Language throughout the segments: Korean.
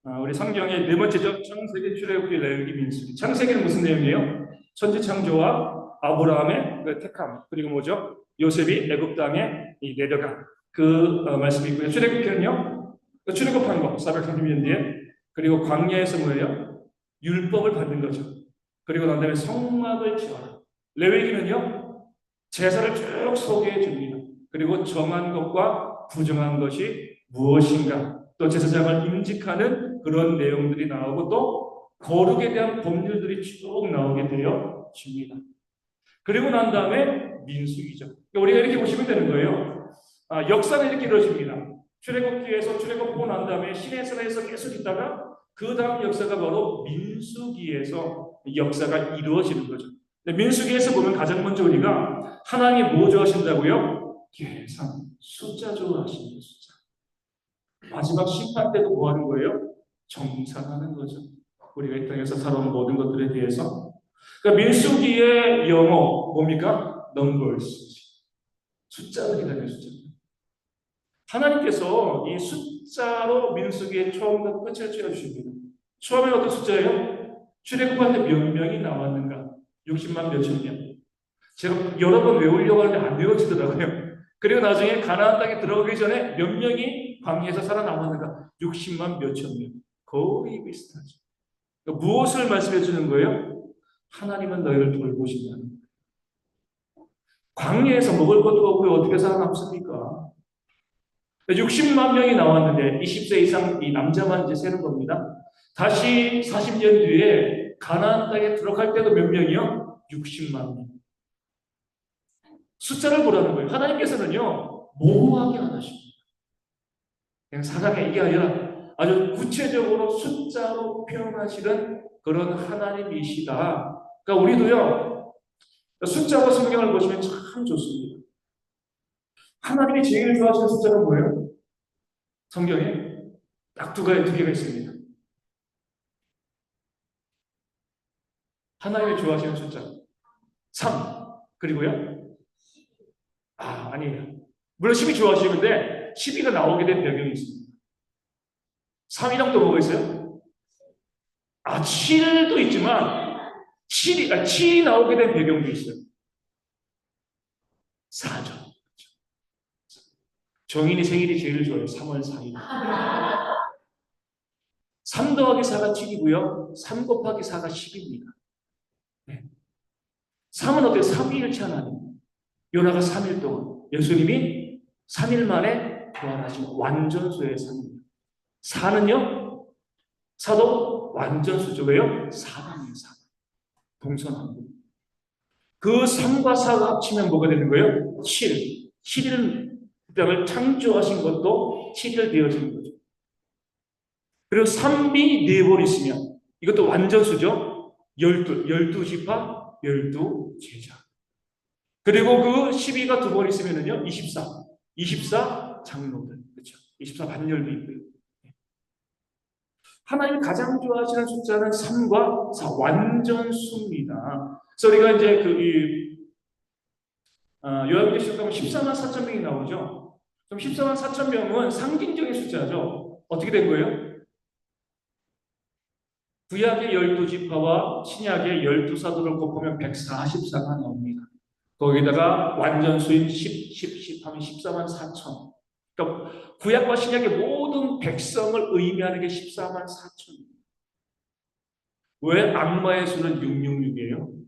우리 성경의 네 번째죠. 창세기, 출애굽기, 레위기, 민수기. 창세기는 무슨 내용이에요? 천지 창조와 아브라함의 그 택함, 그리고 뭐죠? 요셉이 애굽 땅에 내려간 말씀이 있고요. 출애굽기는요, 출애굽한 거 430년 뒤에, 그리고 광야에서 뭐예요? 율법을 받는 거죠. 그리고 난 다음에 성막을 지어라. 레위기는요, 제사를 쭉 소개해 줍니다. 그리고 정한 것과 부정한 것이 무엇인가, 또 제사장을 임직하는 그런 내용들이 나오고, 또 거룩에 대한 법률들이 쭉 나오게 되어 집니다. 그리고 난 다음에 민수기죠. 우리가 이렇게 보시면 되는 거예요. 역사는 이렇게 이루어집니다. 출애굽기에서 출애굽하고 난 다음에 시내산에서 계속 있다가 그 다음 역사가 바로 민수기에서 역사가 이루어지는 거죠. 민수기에서 보면 가장 먼저 우리가 하나님이 뭐 좋아하신다고요? 계산, 숫자 좋아하십니다. 숫자. 마지막 심판 때도 뭐 하는 거예요? 정산하는 거죠. 우리가 이 땅에서 살아온 모든 것들에 대해서. 그러니까 민수기의 영어 뭡니까? Numbers. 숫자를 기다려요, 숫자. 하나님께서 이 숫자로 민수기의 처음부터 끝을 지어주십니다. 처음에 어떤 숫자예요? 출애굽할 때 몇 명이 나왔는가? 60만 몇천 명. 제가 여러 번 외우려고 하는데 안 외워지더라고요. 그리고 나중에 가나안 땅에 들어가기 전에 몇 명이 광야에서 살아남았는가? 60만 몇천 명. 거의 비슷하죠. 그러니까 무엇을 말씀해 주는 거예요? 하나님은 너희를 돌보신다는 거예요. 광야에서 먹을 것도 없고 어떻게 살아남습니까? 60만 명이 나왔는데 20세 이상 이 남자만 이제 세는 겁니다. 다시 40년 뒤에 가나안 땅에 들어갈 때도 몇 명이요? 60만 명. 숫자를 보라는 거예요. 하나님께서는요, 모호하게 안 하십니다. 그냥 사람의 이게 아니라 아주 구체적으로 숫자로 표현하시는 그런 하나님이시다. 그러니까 우리도요, 숫자로 성경을 보시면 참 좋습니다. 하나님이 제일 좋아하시는 숫자는 뭐예요? 성경에 딱 두 개가 있습니다. 하나님이 좋아하시는 숫자 3, 그리고요, 아니에요. 물론 10이 좋아하시는데 12가 나오게 된 배경이 있습니다. 3이랑 또 뭐가 있어요? 7도 있지만 7이 나오게 된 배경도 있어요. 4죠. 정인이 생일이 제일 좋아요. 3월 4일. 3 더하기 4가 7이고요. 3 곱하기 4가 10입니다. 네. 3은 어때요? 3위일체 하나님. 요나가 3일 동안, 예수님이 3일 만에 부활하신 완전수의 3입니다. 4는요? 사도 완전수죠. 왜요? 4단이에요. 4. 동서남북. 그 3과 4가 합치면 뭐가 되는 거예요? 7. 7을 창조하신 것도 7일 되어지는 거죠. 그리고 3이 4번 있으면 이것도 완전수죠. 12지파, 12제자. 그리고 그 12가 2번 있으면은요, 24 장로들. 그렇죠. 24 반열도 있고요. 하나님이 가장 좋아하시는 숫자는 3과 4, 완전수입니다. 그래서 우리가 이제 요한계시록 가면 14만 4천 명이 나오죠. 그럼 14만 4천 명은 상징적인 숫자죠. 어떻게 된 거예요? 구약의 12지파와 신약의 12사도를 곱하면 144가 나옵니다. 거기다가 완전수인 10 하면 14만 4천. 그러니까 구약과 신약의 모든 백성을 의미하는 게 14만 4천입니다. 왜 악마의 수는 666이에요?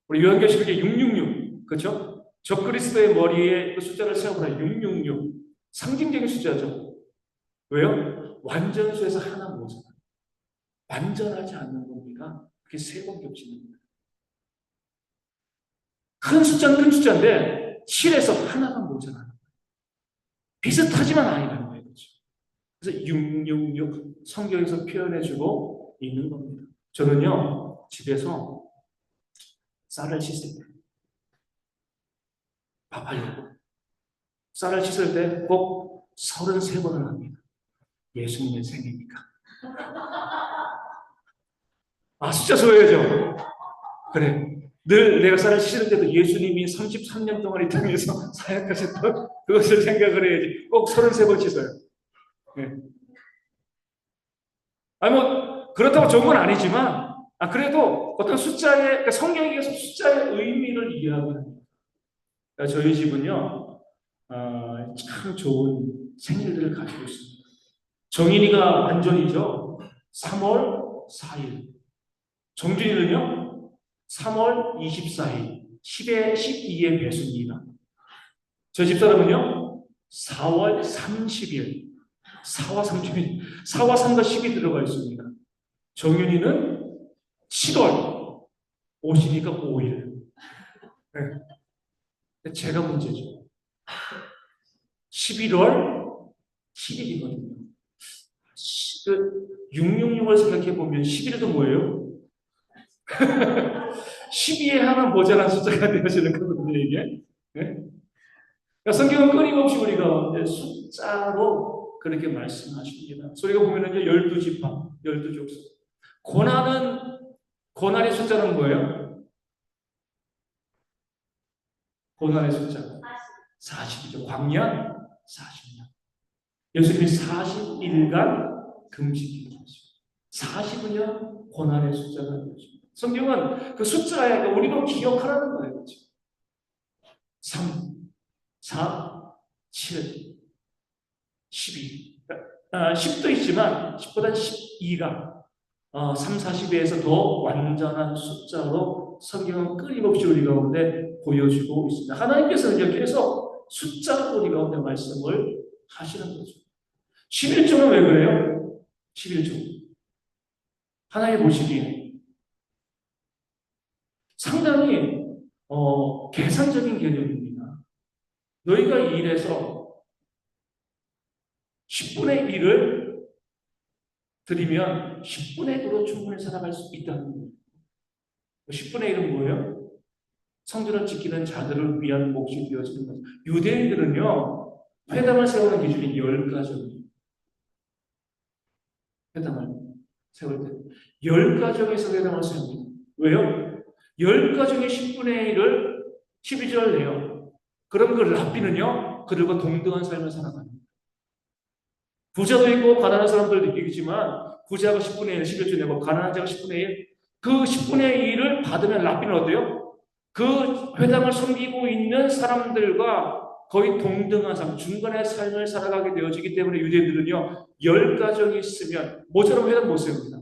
우리 요한계시록에 666, 그렇죠? 적그리스도의 머리에 그 숫자를 세워보라. 666. 상징적인 숫자죠. 왜요? 완전수에서 하나 모자라. 완전하지 않는 겁니다. 그게 3번 겹치는 겁니다. 큰 숫자는 큰 숫자인데 7에서 하나가 모자라는 거예요. 비슷하지만 아니라는 거예요. 그렇죠? 그래서 666 성경에서 표현해주고 있는 겁니다. 저는요, 집에서 쌀을 씻을 때, 밥하려고 쌀을 씻을 때 꼭 33번을 합니다. 예수님의 생이니까. 숫자 좋아해야죠. 그래. 늘 내가 쌀을 씻을 때도 예수님이 33년 동안 이 땅에서 사역하셨던 그것을 생각을 해야지. 꼭 33번 씻어요. 예. 아니 뭐 그렇다고 좋은 건 아니지만 그래도 어떤 숫자의 그러니까 성경에서 숫자의 의미를 이해하는 저희 집은요 참 좋은 생일들을 가지고 있습니다. 정인이가 완전이죠. 3월 4일. 정준이는요 3월 24일. 10의 12의 배수입니다. 저 집사람은요 4월 30일. 4와 30일. 4와 3과 10이 들어가 있습니다. 정윤이는 7월 5시니까 5일. 네. 제가 문제죠. 11월 7일이거든요. 666을 생각해 보면 11도 뭐예요? 12에 하나 모자란 숫자가 되어지는 거거든요, 이게. 네? 그러니까 성경은 끊임없이 우리가 숫자로 그렇게 말씀하십니다. 우리가 보면은 12지파, 12족속. 고난의 숫자는 뭐예요? 고난의 숫자 40이죠. 광야 40년. 예수님이 40일간 금식했습니다. 40년 고난의 숫자가 되었습니다. 성경은 그 숫자에 우리가 기억하라는 거예요. 그렇죠? 3, 4, 7, 12. 10도 있지만 10보다 12가 3, 40에서 더 완전한 숫자로 성경은 끊임없이 우리 가운데 보여주고 있습니다. 하나님께서는 이렇게 해서 숫자로 우리 가운데 말씀을 하시는 거죠. 11조는 왜 그래요? 11조. 하나님 보시기에 상당히 계산적인 개념입니다. 너희가 이 일에서 10분의 1을 드리면 10분의 1으로 충분히 살아갈 수 있다는 거예요. 10분의 1은 뭐예요? 성전을 지키는 자들을 위한 몫이 되어지는 거죠. 유대인들은요, 회당을 세우는 기준이 10가정이에요. 회당을 세울 때. 10가정에서 회당을 세웁니다. 왜요? 10가정의 10분의 1을 12절 내요. 그럼 그 랍비는요, 그들과 동등한 삶을 살아갑니다. 부자도 있고 가난한 사람들도 있겠지만 부자가 10분의 1, 11조 내고 가난한 자가 10분의 1, 그 10분의 1을 받으면 랍비는 어때요? 그 회당을 섬기고 있는 사람들과 거의 동등한 삶, 중간의 삶을 살아가게 되어지기 때문에 유대인들은요, 10가정이 있으면, 모처럼 회당 못 세웁니다.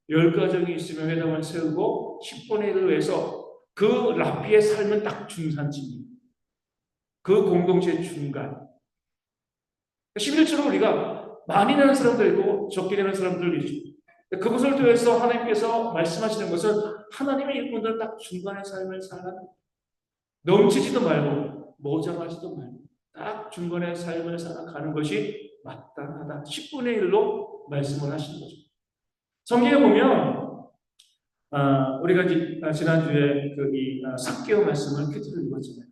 10가정이 있으면 회당을 세우고 10분의 1을 해서 그 랍비의 삶은 딱 중산층입니다. 그 공동체의 중간. 11조로 우리가 많이 내는 사람들 있고 적게 내는 사람들 있죠. 그것을 통해서 하나님께서 말씀하시는 것은 하나님의 일꾼들 딱 중간의 삶을 살아가는, 넘치지도 말고 모자라지도 말고 딱 중간의 삶을 살아가는 것이 마땅하다. 10분의 1로 말씀을 하시는 거죠. 성경에 보면 우리가 지난주에 이 삭개오 말씀을 퀴즈를 읽었잖아요.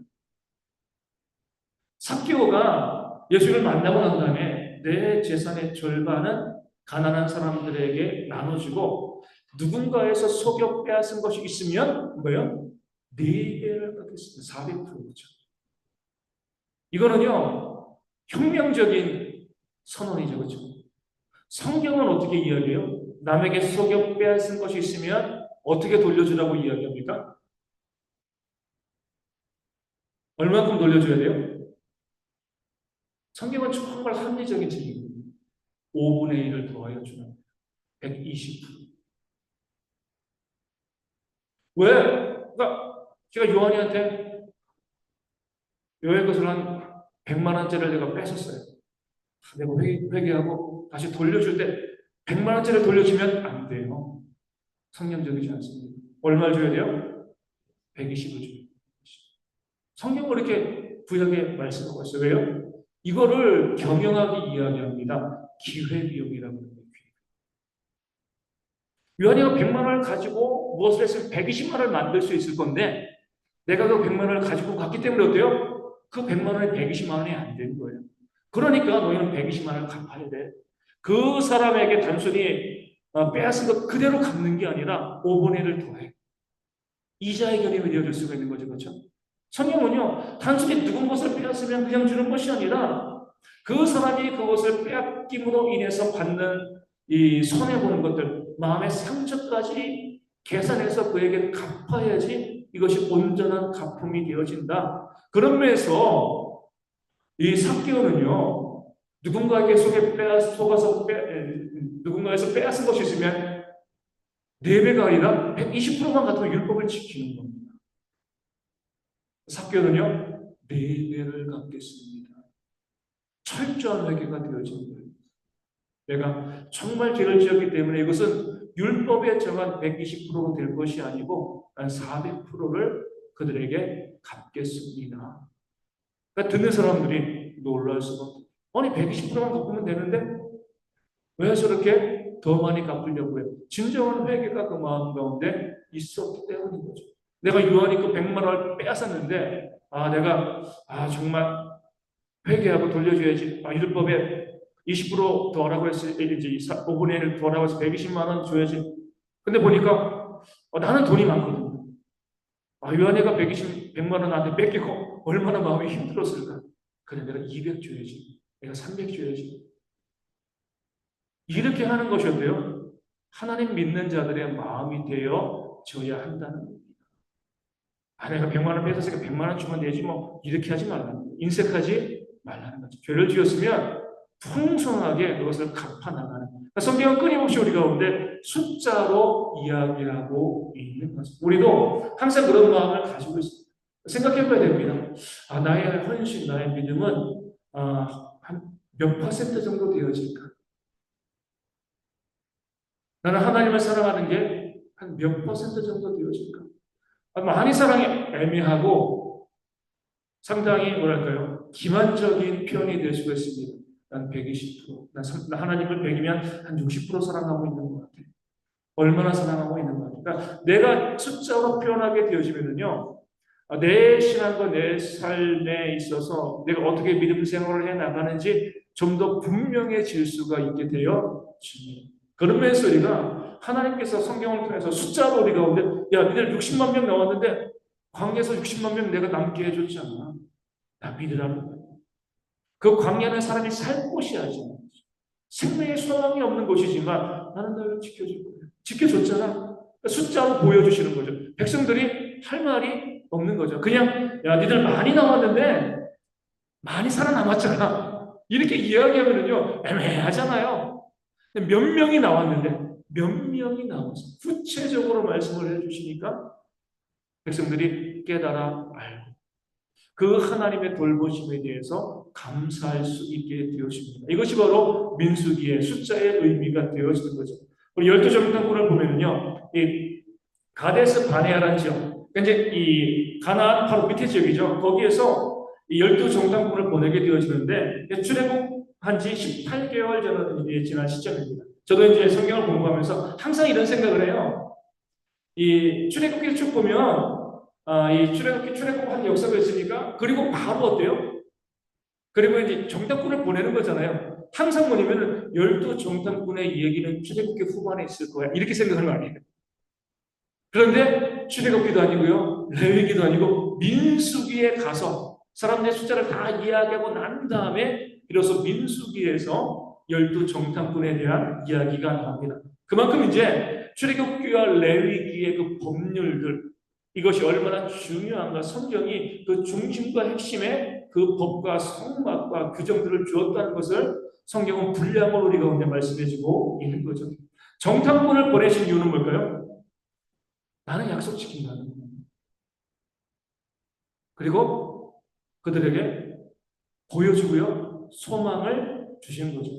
삭개오가 예수를 만나고 난 다음에 내 재산의 절반은 가난한 사람들에게 나눠주고 누군가에서 속여 빼앗은 것이 있으면 뭐예요? 4배를 받겠습니다. 400%죠. 이거는요, 혁명적인 선언이죠. 그렇죠? 성경은 어떻게 이야기해요? 남에게 속여 빼앗은 것이 있으면 어떻게 돌려주라고 이야기합니까? 얼마큼 돌려줘야 돼요? 성경은 정말 합리적인 책입니다. 5분의 1을 더하여 주는 120%. 왜? 그러니까 제가 요한이한테 여행 것을 한 100만 원짜리를 내가 뺏었어요. 내가 회개하고 다시 돌려줄 때 100만 원짜리를 돌려주면 안 돼요. 성경적이지 않습니다. 얼마를 줘야 돼요? 120을 줘요. 성경은 이렇게 부연하게 말씀하고 있어요. 왜요? 이거를 경영하게 이야기합니다. 기회비용이라고 합니다. 요한이가 100만 원을 가지고 무엇을 했으면 120만 원을 만들 수 있을 건데 내가 그 100만 원을 가지고 갔기 때문에 어때요? 그 100만 원에 120만 원이 안 되는 거예요. 그러니까 너희는 120만 원을 갚아야 돼. 그 사람에게 단순히 빼앗은 것 그대로 갚는 게 아니라 5분의 1을 더해. 이자의 개념이 되어질 수가 있는 거죠. 그렇죠? 성경은요, 단순히 누군 것을 빼앗으면 그냥 주는 것이 아니라 그 사람이 그것을 빼앗김으로 인해서 받는 이 손해보는 것들, 마음의 상처까지 계산해서 그에게 갚아야지 이것이 온전한 갚음이 되어진다. 그런 면에서 이 삭개오는요, 누군가에게 누군가에서 빼앗은 것이 있으면 4배가 아니라 120%만 같으면 율법을 지키는 겁니다. 삭개오는요, 4배를 갚겠습니다. 철저한 회개가 되어진 거예요. 내가 정말 죄를 지었기 때문에 이것은 율법에 정한 120%가 될 것이 아니고 한 400%를 그들에게 갚겠습니다. 그러니까 듣는 사람들이 놀랄 수가 없어요. 아니 120%만 갚으면 되는데 왜 저렇게 더 많이 갚으려고 해요? 진정한 회개가 그 마음 가운데 있었기 때문인 거죠. 내가 유한히 그 100만 원을 빼앗았는데 내가 정말 회개하고 돌려줘야지. 율법에 20% 더하라고 했을 때 이제 5분의 1을 더하라고 해서 120만 원 줘야지. 근데 보니까 나는 돈이 많거든. 유한이가 100만 원 나한테 뺏기고 얼마나 마음이 힘들었을까. 그래 내가 200 줘야지. 내가 300 줘야지. 이렇게 하는 것이 어때요? 하나님 믿는 자들의 마음이 되어져야 한다는 겁니다. 내가 100만 원 뺏었으니까 100만 원 주면 되지 뭐 이렇게 하지 말라는 거예요. 인색하지 말라는 거죠. 죄를 지었으면 풍성하게 그것을 갚아나가는 거예요. 성경은 끊임없이 우리 가운데 숫자로 이야기하고 있는 거죠. 우리도 항상 그런 마음을 가지고 있습니다. 생각해 봐야 됩니다. 나의 헌신, 나의 믿음은 한 몇 퍼센트 정도 되어질까? 나는 하나님을 사랑하는 게 한 몇 퍼센트 정도 되어질까? 많이 사랑이 애매하고 상당히 뭐랄까요? 기만적인 표현이 될 수가 있습니다. 난 120%, 난 하나님을 100이면 한 60% 사랑하고 있는 것 같아. 얼마나 사랑하고 있는 것 같아. 그러니까 내가 숫자로 표현하게 되어지면요, 내 신앙과 내 삶에 있어서 내가 어떻게 믿음 생활을 해 나가는지 좀 더 분명해질 수가 있게 되어집니다. 그런 면에서 우리가 하나님께서 성경을 통해서 숫자로 우리 가운데 니들 60만 명 나왔는데 광야에서 60만 명 내가 남게 해줬잖아. 나 믿으라는 거야. 그 광야는 사람이 살 곳이 아니야. 생명의 소망이 없는 곳이지만 나는 너를 지켜줄 거야. 지켜줬잖아. 그러니까 숫자로 보여주시는 거죠. 백성들이 할 말이 없는 거죠. 그냥 니들 많이 나왔는데 많이 살아남았잖아. 이렇게 이야기하면요 애매하잖아요. 몇 명이 나왔는데 몇 명이 나와서 구체적으로 말씀을 해주시니까 백성들이 깨달아 알고 그 하나님의 돌보심에 대해서 감사할 수 있게 되어집니다. 이것이 바로 민수기의 숫자의 의미가 되어지는 거죠. 우리 12정탐꾼을 보면요, 이 가데스 바네아라는 지역, 이제 이 가나안 바로 밑에 지역이죠. 거기에서 이 12정탐꾼을 보내게 되어지는데 출애굽한 지 18개월 전에 지난 시점입니다. 저도 이제 성경을 공부하면서 항상 이런 생각을 해요. 이 출애굽기를 쭉 보면 이 출애굽한 역사가 있으니까 그리고 바로 어때요? 그리고 이제 정탐꾼을 보내는 거잖아요. 항상 뭐냐면은 12정탐꾼의 얘기는 출애굽기 후반에 있을 거야. 이렇게 생각하는 거 아니에요. 그런데 출애굽기도 아니고요. 레위기도 아니고 민수기에 가서 사람들의 숫자를 다 이야기하고 난 다음에 비로소 민수기에서 12정탐꾼에 대한 이야기가 나옵니다. 그만큼 이제 출애굽기와 레위기의 그 법률들 이것이 얼마나 중요한가 성경이 그 중심과 핵심에 그 법과 성막과 규정들을 주었다는 것을 성경은 분량으로 우리 가운데 말씀해주고 있는 거죠. 정탐꾼을 보내신 이유는 뭘까요? 나는 약속 지킨다는 거예요. 그리고 그들에게 보여주고요. 소망을 주시는 거죠.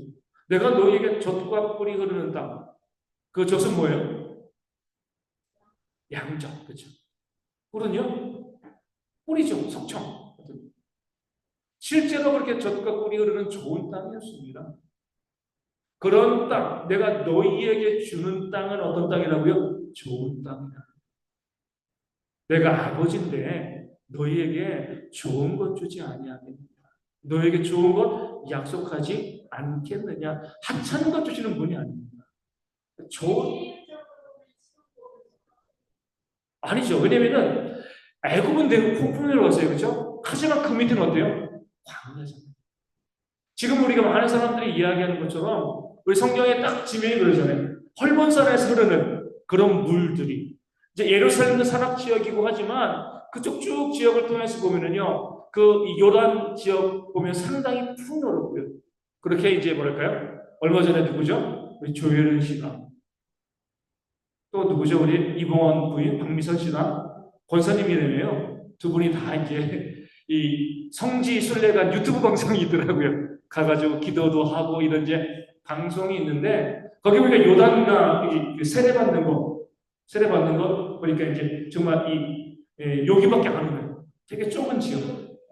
내가 너희에게 젖과 꿀이 흐르는 땅. 그 젖은 뭐예요? 양적. 그렇죠? 꿀은요? 꿀이죠. 석청. 실제로 그렇게 젖과 꿀이 흐르는 좋은 땅이었습니다. 그런 땅, 내가 너희에게 주는 땅은 어떤 땅이라고요? 좋은 땅이다. 내가 아버지인데 너희에게 좋은 것 주지 아니하겠느냐? 너희에게 좋은 것 약속하지 않겠느냐? 하찮은 것 주시는 분이 아닙니다. 좋은 아니죠. 왜냐면은 애굽은 대고 폭풍을 왔어요, 그렇죠? 하지만 그 밑에는 어때요? 광야잖아요. 지금 우리가 많은 사람들이 이야기하는 것처럼 우리 성경에 딱 지명이 그러잖아요. 헐몬산에서 흐르는 그런 물들이 이제 예루살렘도 산악 지역이고 하지만 그쪽 쭉 지역을 통해서 보면은요, 이 요단 지역 보면 상당히 풍요롭고요. 그렇게 이제 뭐랄까요? 얼마 전에 누구죠? 우리 조혜련 씨가 또 누구죠? 우리 이봉원 부인 박미선 씨나 권사님이라며요. 두 분이 다 이제 이 성지 순례가 유튜브 방송이 있더라고요. 가가지고 기도도 하고 이런 이제 방송이 있는데 거기 보니까 요단나 세례 받는 거 보니까 이제 정말 여기밖에 안 오는 되게 좁은 지역.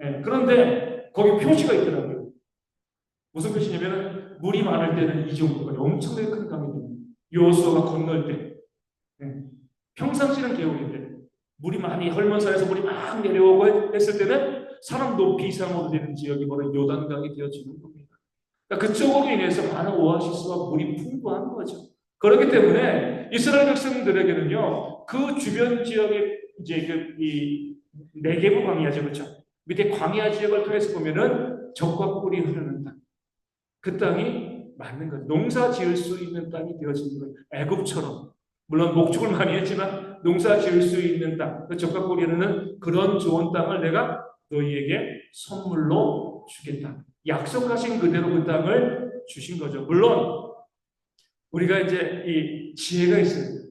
예, 그런데 거기 표시가 있더라고요. 무슨 표시냐면은 물이 많을 때는 이 정도가 엄청나게 큰 강이 됩니다. 여호수아가 건널 때. 예. 평상시는 계곡인데 물이 많이 헐몬산에서 물이 막 내려오고 했을 때는 사람 높이 이상으로 되는 지역이 바로 요단강이 되어지는 겁니다. 그러니까 그쪽으로 인해서 많은 오아시스와 물이 풍부한 거죠. 그렇기 때문에 이스라엘 백성들에게는요, 그 주변 지역의 이제 이 네게브 광야죠, 그렇죠? 밑에 광야 지역을 통해서 보면은 적과 꿀이 흐르는 땅, 그 땅이 맞는 거죠. 농사 지을 수 있는 땅이 되어지는 거예요. 애굽처럼. 물론 목축을 많이 했지만 농사 지을 수 있는 땅, 그 적과 꿀이 흐르는 그런 좋은 땅을 내가 너희에게 선물로 주겠다. 약속하신 그대로 그 땅을 주신 거죠. 물론 우리가 이제 이 지혜가 있어요.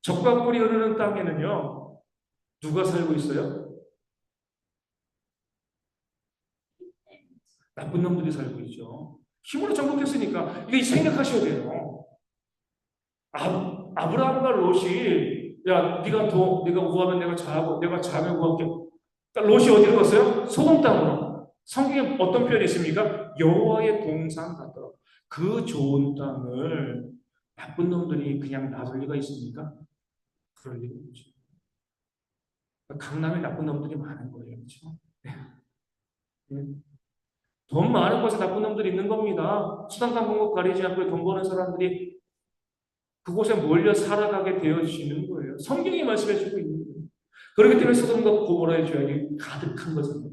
적과 꿀이 흐르는 땅에는요, 누가 살고 있어요? 나쁜 놈들이 살고 있죠. 힘으로 정복했으니까 이게 생각하셔야 돼요. 아브라함과 롯이 네가 구하면 내가 자하고 내가 자하면 구할게. 그러니까 롯이 어디로 갔어요? 소돔 땅으로. 성경에 어떤 표현이 있습니까? 여호와의 동산 같더라. 그 좋은 땅을 나쁜 놈들이 그냥 놔둘 리가 있습니까? 그럴 리가 없죠. 강남에 나쁜 놈들이 많은 거예요. 그렇죠? 네. 돈 많은 곳에 나쁜 놈들이 있는 겁니다. 수단과 방법 가리지 않고 돈 버는 사람들이 그곳에 몰려 살아가게 되어지는 거예요. 성경이 말씀해주고 있는 거예요. 그렇기 때문에 소돔과 고모라의 죄악이 가득한 거잖아요.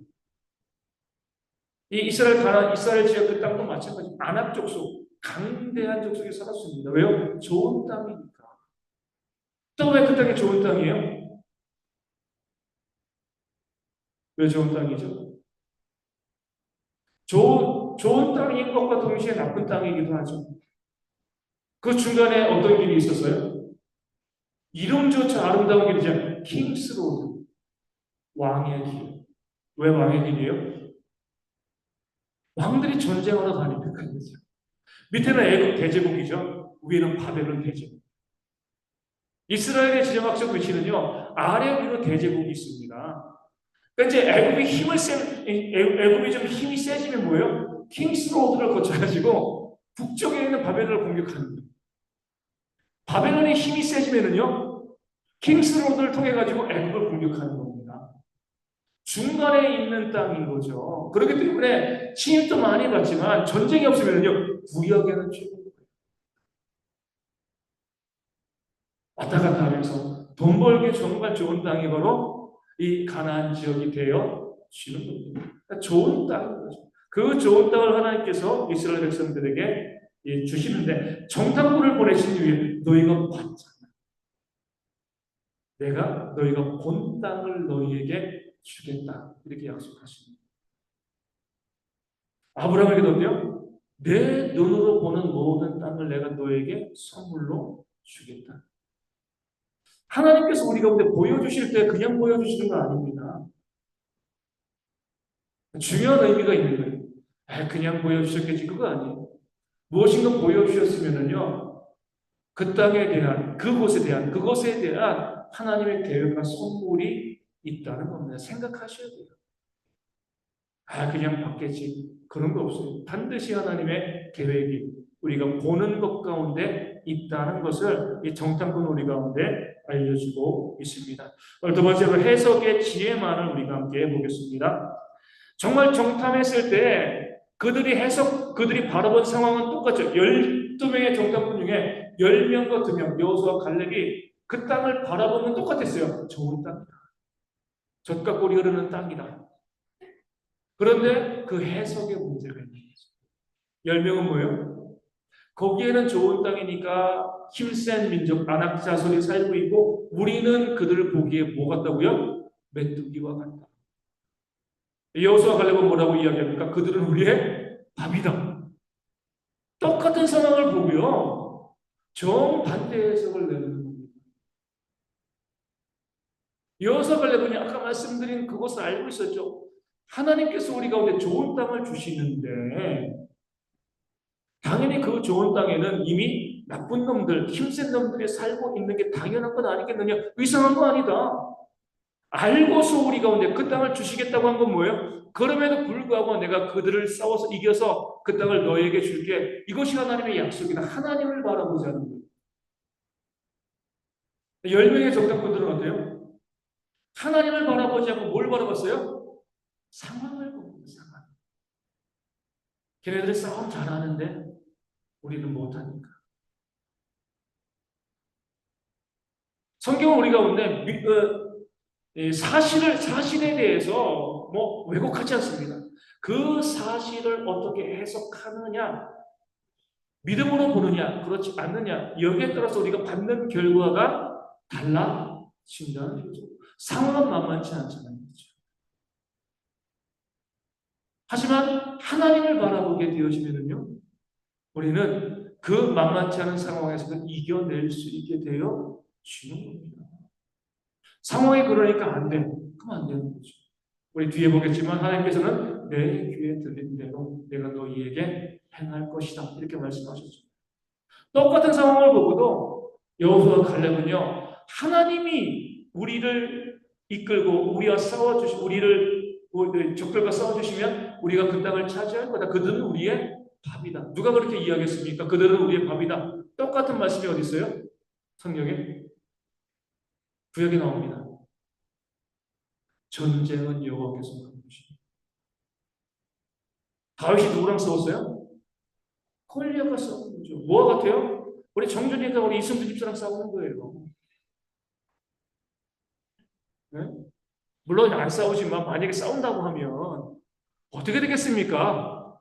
이 이스라엘 지역 그 땅도 마찬가지. 아낙 족속, 강대한 족속이 살았습니다. 왜요? 좋은 땅이니까. 또 왜 그 땅이 좋은 땅이에요? 왜 좋은 땅이죠? 좋은 땅인 것과 동시에 나쁜 땅이기도 하죠. 그 중간에 어떤 길이 있었어요? 이름조차 아름다운 길이죠. 킹스로드, 왕의 길. 왜 왕의 길이에요? 왕들이 전쟁하러 다니는 거죠. 밑에는 애굽 대제국이죠. 위에는 바벨론 대제국. 이스라엘의 지정학적 위치는요, 아래 위로 대제국이 있습니다. 그러니까 이제 애굽이 좀 힘이 세지면 뭐예요? 킹스로드를 거쳐가지고 북쪽에 있는 바벨론을 공격하는 거예요. 바벨론의 힘이 세지면은요, 킹스로드를 통해 가지고 애굽을 공격하는 겁니다. 중간에 있는 땅인 거죠. 그렇기 때문에 침입도 많이 받지만 전쟁이 없으면요, 구역에는 최고인 거예요. 왔다 갔다 하면서 돈 벌기 정말 좋은 땅이 바로 이 가나안 지역이 되어 지는 겁니다. 그러니까 좋은 땅인 거죠. 그 좋은 땅을 하나님께서 이스라엘 백성들에게 주시는데 정탐꾼을 보내신 이후에 너희가 봤잖아. 내가 너희가 본 땅을 너희에게 주겠다. 이렇게 약속하십니다. 아브라함에게도요, 내 눈으로 보는 모든 땅을 내가 너에게 선물로 주겠다. 하나님께서 우리 가운데 보여주실 때 그냥 보여주시는 거 아닙니다. 중요한 의미가 있는 거예요. 그냥 보여주셨겠지, 그거 아니에요. 무엇인가 보여주셨으면은요, 그 땅에 대한, 그것에 대한 하나님의 계획과 선물이 있다는 겁니다. 생각하셔야 돼요. 그냥 받겠지. 그런 거 없어요. 반드시 하나님의 계획이 우리가 보는 것 가운데 있다는 것을 이 정탐꾼 우리 가운데 알려주고 있습니다. 오늘 두 번째로 해석의 지혜만을 우리가 함께 해보겠습니다. 정말 정탐했을 때 그들이 바라본 상황은 똑같죠. 12명의 정탐꾼 중에 10명과 2명, 여호수아와 갈렙이 그 땅을 바라보면 똑같았어요. 좋은 땅이다. 젖과 꿀이 흐르는 땅이다. 그런데 그 해석에 문제가 있는 거죠. 10명은 뭐예요? 거기에는 좋은 땅이니까 힘센 민족 안악자손이 살고 있고 우리는 그들을 보기에 뭐 같다고요? 메뚜기와 같다. 여호수아 갈렙은 뭐라고 이야기합니까? 그들은 우리의 밥이다. 똑같은 상황을 보고요. 정반대 해석을 내는 겁니다. 여호수아 갈렙은 아까 말씀드린 그것을 알고 있었죠. 하나님께서 우리 가운데 좋은 땅을 주시는데 당연히 그 좋은 땅에는 이미 나쁜 놈들, 힘센 놈들이 살고 있는 게 당연한 건 아니겠느냐? 이상한 거 아니다. 알고서 우리 가운데 그 땅을 주시겠다고 한 건 뭐예요? 그럼에도 불구하고 내가 그들을 싸워서 이겨서 그 땅을 너에게 줄게. 이것이 하나님의 약속이다. 하나님을 바라보자는 거예요. 10명의 정탐꾼들은 어때요? 하나님을 바라보지 않고 뭘 바라봤어요? 상황을 보고 상황. 걔네들이 싸움 잘하는데 우리는 못하니까. 성경은 우리 가운데 사실에 대해서 왜곡하지 않습니다. 그 사실을 어떻게 해석하느냐, 믿음으로 보느냐, 그렇지 않느냐, 여기에 따라서 우리가 받는 결과가 달라진다는 거죠. 상황은 만만치 않잖아요. 하지만 하나님을 바라보게 되어지면요, 우리는 그 만만치 않은 상황에서도 이겨낼 수 있게 되어 지는 겁니다. 상황이 그러니까 안 돼. 그럼 안 되는 거죠. 우리 뒤에 보겠지만 하나님께서는 내 귀에 들린 대로 내가 너희에게 행할 것이다. 이렇게 말씀하셨죠. 똑같은 상황을 보고도 여호수아와 갈렙은요, 하나님이 우리를 이끌고 우리와 싸워주시, 우리 적들과 싸워주시면 우리가 그 땅을 차지할 거다. 그들은 우리의 밥이다. 누가 그렇게 이야기했습니까? 그들은 우리의 밥이다. 똑같은 말씀이 어디 있어요? 성경에? 구약에 나옵니다. 전쟁은 여호와께서 하는 것입니다. 다윗이 누구랑 싸웠어요? 골리앗과 싸우는 거죠. 뭐와 같아요? 우리 정준이가 우리 이승주 집사랑 싸우는 거예요. 네? 물론 안 싸우지만 만약에 싸운다고 하면 어떻게 되겠습니까?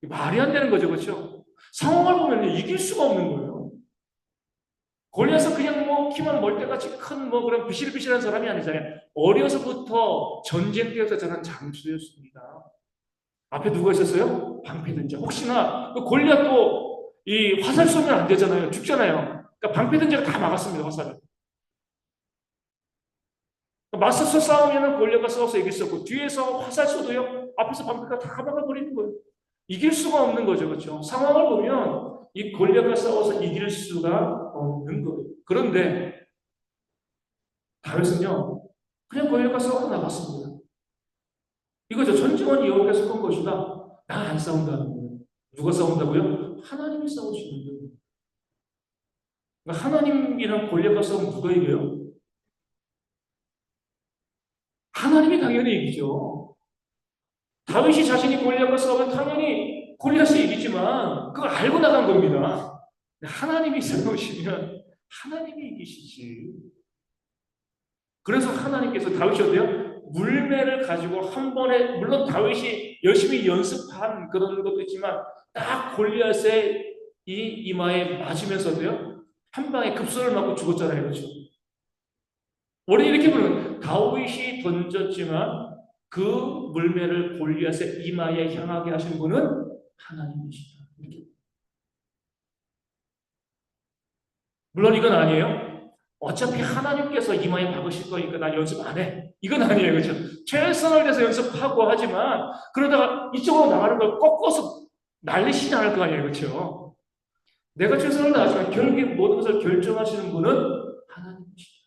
말이 안 되는 거죠, 그렇죠? 상황을 보면 이길 수가 없는 거예요. 골리앗은 그냥 키만 멀때같이 큰 그런 비실비실한 사람이 아니잖아요. 어려서부터 전쟁터에서 자란 장수였습니다. 앞에 누가 있었어요? 방패든 자. 혹시나 골리앗도 이 화살 쏘면 안 되잖아요. 죽잖아요. 그러니까 방패든 자가 다 막았습니다. 화살을. 맞서서 싸우면 골리앗과 싸워서 이길 수 없고 뒤에서 화살 쏘도요. 앞에서 방패가 다 막아버리는 거예요. 이길 수가 없는 거죠. 그렇죠? 상황을 보면 이 골리앗과 싸워서 이길 수가 없는 거예요. 그런데 다윗은요. 그냥 골리앗과 싸우고 나갔습니다. 이거죠. 전쟁은 여호와께서 한 것이다. 나 안 싸운다는 거예요. 누가 싸운다고요? 하나님이 싸우시는 거예요. 그러니까 하나님이랑 골리앗과 싸우면 누가 이겨요? 하나님이 당연히 이기죠. 다윗이 자신이 골리앗과 싸우면 당연히 골리앗이 이기지만 그걸 알고 나간 겁니다. 하나님이 싸우시면 하나님이 이기시지. 그래서 하나님께서 다윗이 어때요? 물매를 가지고 한 번에, 물론 다윗이 열심히 연습한 그런 것도 있지만 딱 골리앗의 이 이마에 맞으면서도요 한 방에 급소를 맞고 죽었잖아요. 그렇죠? 원래 이렇게 보면 다윗이 던졌지만 그 물매를 골리앗의 이마에 향하게 하신 분은 하나님이시다. 이렇게. 물론 이건 아니에요. 어차피 하나님께서 이마에 박으실 거니까 나 연습 안 해. 이건 아니에요. 그렇죠? 최선을 다해서 연습하고 하지만 그러다가 이쪽으로 나가는 걸 꺾어서 날리시지 않을 거 아니에요. 그렇죠? 내가 최선을 다하지만 결국에 모든 것을 결정하시는 분은 하나님이시다.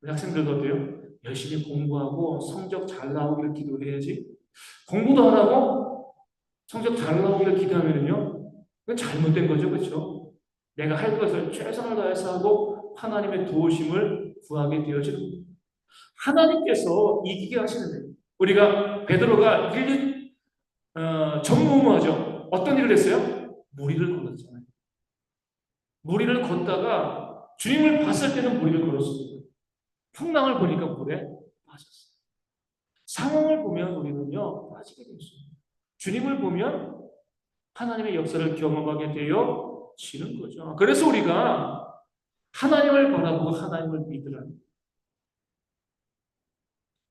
우리 학생들도 어때요? 열심히 공부하고 성적 잘 나오기를 기도해야지. 공부도 안 하고 성적 잘 나오기를 기도하면요, 그건 잘못된 거죠. 그렇죠? 내가 할 것을 최선을 다해서 하고 하나님의 도우심을 구하게 되어지는 겁니다. 하나님께서 이기게 하시는데 우리가 베드로가 전무후무하죠. 어떤 일을 했어요? 무리를 걸었잖아요. 무리를 걷다가 주님을 봤을 때는 무리를 걸었습니다. 풍랑을 보니까 물에 빠졌어요. 상황을 보면 우리는요 빠지게 되었습니다. 주님을 보면 하나님의 역사를 경험하게 되어지는 거죠. 그래서 우리가 하나님을 바라보고 하나님을 믿으라.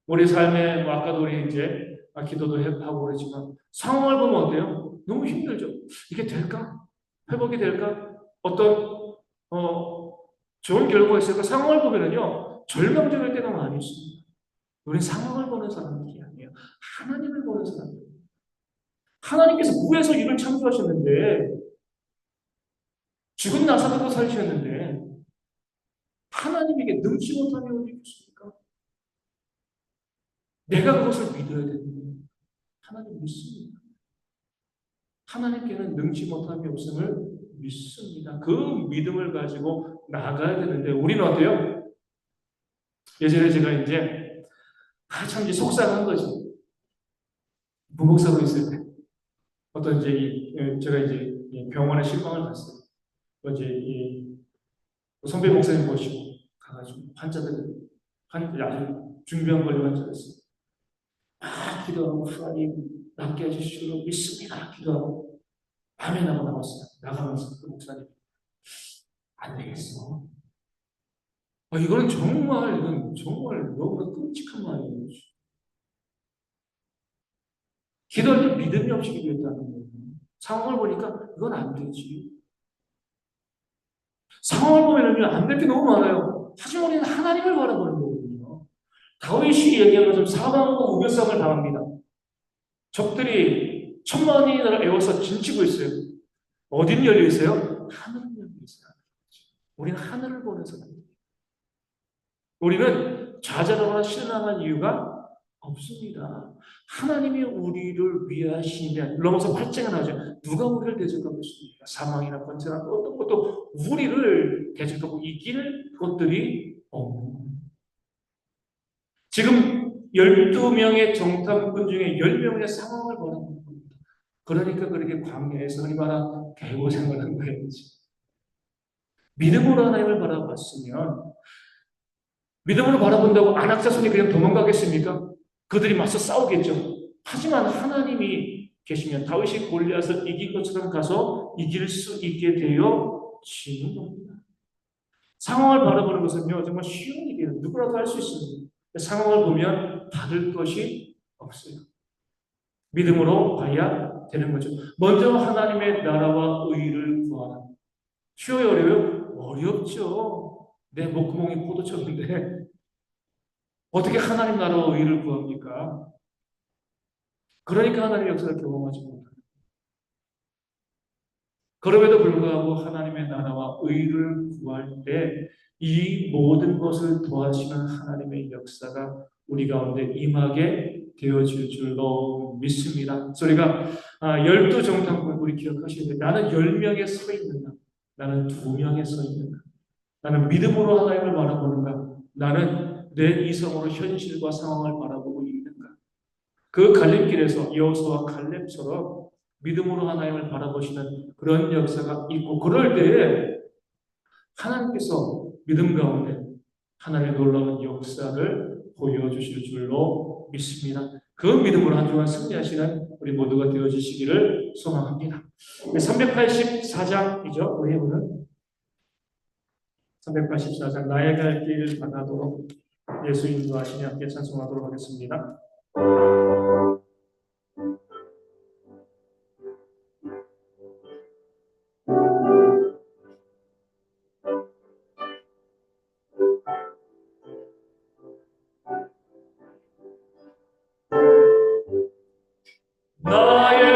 우리 삶에 뭐 아까도 우리 이제 기도도 하고 그러지만 상황을 보면 어때요? 너무 힘들죠. 이게 될까? 회복이 될까? 어떤 좋은 결과가 있을까? 상황을 보면은요 절망적일 때가 많이 있습니다. 우리는 상황을 보는 사람들이 아니에요. 하나님을 보는 사람들. 하나님께서 무에서 이를 창조하셨는데 죽은 나사로도 살리셨는데 하나님에게 능치 못함이 어디 있겠습니까? 내가 그것을 믿어야 되는 거예요. 하나님 믿습니다. 하나님께는 능치 못함이 없음을 믿습니다. 그 믿음을 가지고 나가야 되는데 우리는 어때요? 예전에 제가 이제 참 이제 속상한 거죠. 부목사로 있을 때 어떤 이제 제가 이제 병원에 실망을 갔어요. 이제 이 선배 목사님 모시고 가가지고 환자들 아주 중병 걸린 환자였어요. 기도하고 하나님 낫게 해주시기로 믿습니다. 기도하고 밤에 나왔어요. 나가면서 그 목사님 안 되겠어. 이건 정말 너무나 끔찍한 말이에요. 기도할 때 믿음이 없이 기도했다는 거예요. 상황을 보니까 이건 안 되지. 상황을 보면 안 될 게 너무 많아요. 하지만 우리는 하나님을 바라보는 거거든요. 다윗이 얘기한 것처럼 사방과 우겨싸움을 당합니다. 적들이 천만이 나를 에워서 진치고 있어요. 어디는 열려 있어요? 하늘은 열려 있어요. 우리는 하늘을 보는 사람이에요. 우리는 좌절하거나 실망한 이유가 없습니다. 하나님이 우리를 위하시면 로마서 8장에 나오죠. 누가 우리를 대적하겠습니까? 사망이나 권세나 어떤 것도 우리를 대적하고 이길 것들이 없는 거예요. 지금 12명의 정탐꾼 중에 10명의 상황을 바라보는 겁니다. 그러니까 그렇게 광야에서 얼마나 개고생을 한 거예요. 믿음으로 하나님을 바라봤으면 믿음으로 바라본다고 안악자손이 그냥 도망가겠습니까? 그들이 맞서 싸우겠죠. 하지만 하나님이 계시면 다윗이 골리앗을 이긴 것처럼 가서 이길 수 있게 되어지는 겁니다. 상황을 바라보는 것은요 정말 쉬운 일이에요. 누구라도 할 수 있습니다. 상황을 보면 받을 것이 없어요. 믿음으로 봐야 되는 거죠. 먼저 하나님의 나라와 의를 구하라. 쉬워요, 어려워요? 어렵죠. 내 목구멍이 포도청인데 어떻게 하나님 나라와 의를 구합니까? 그러니까 하나님의 역사를 경험하지 못합니다. 그럼에도 불구하고 하나님의 나라와 의를 구할 때 이 모든 것을 도와주시는 하나님의 역사가 우리 가운데 임하게 되어질 줄로 믿습니다. 그래서 우리가 12정탐꾼 우리 기억하셔야 돼요. 나는 10명에 서 있는가? 나는 2명에 서 있는가? 나는 믿음으로 하나님을 바라보는가? 나는 내 이성으로 현실과 상황을 바라보고 있는가? 그 갈림길에서 여호수아와 갈렙처럼 믿음으로 하나님을 바라보시는 그런 역사가 있고 그럴 때에 하나님께서 믿음 가운데 하나님의 놀라운 역사를 보여주실 줄로 믿습니다. 그 믿음으로 한 주간 승리하시는 우리 모두가 되어주시기를 소망합니다. 384장이죠. 우리 오늘 384장 나의 갈 길 바라도록 예수 인도하시니 함께 찬송하도록 하겠습니다. 나의